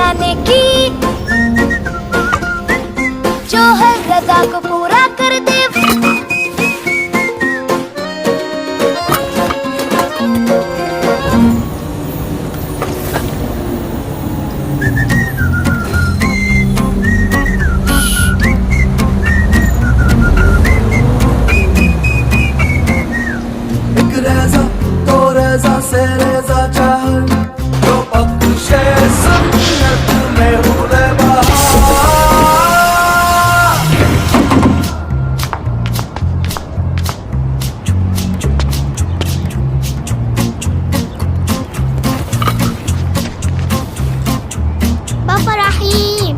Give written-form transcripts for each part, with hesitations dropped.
कतराने की, जो हर रज़ा को पूरा कर दे। एक रज़ा तो रज़ा से रज़ा चाह, जो बख्शे सुन्नत में हुले बहार। पापा रहीम,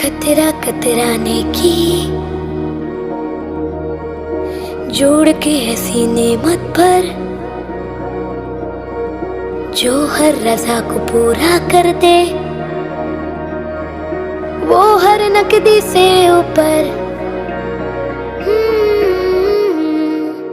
कतरा कतराने की, जोड़ के ऐसी नेमत पर, जो हर रज़ा को पूरा कर दे, वो हर नकदी से ऊपर।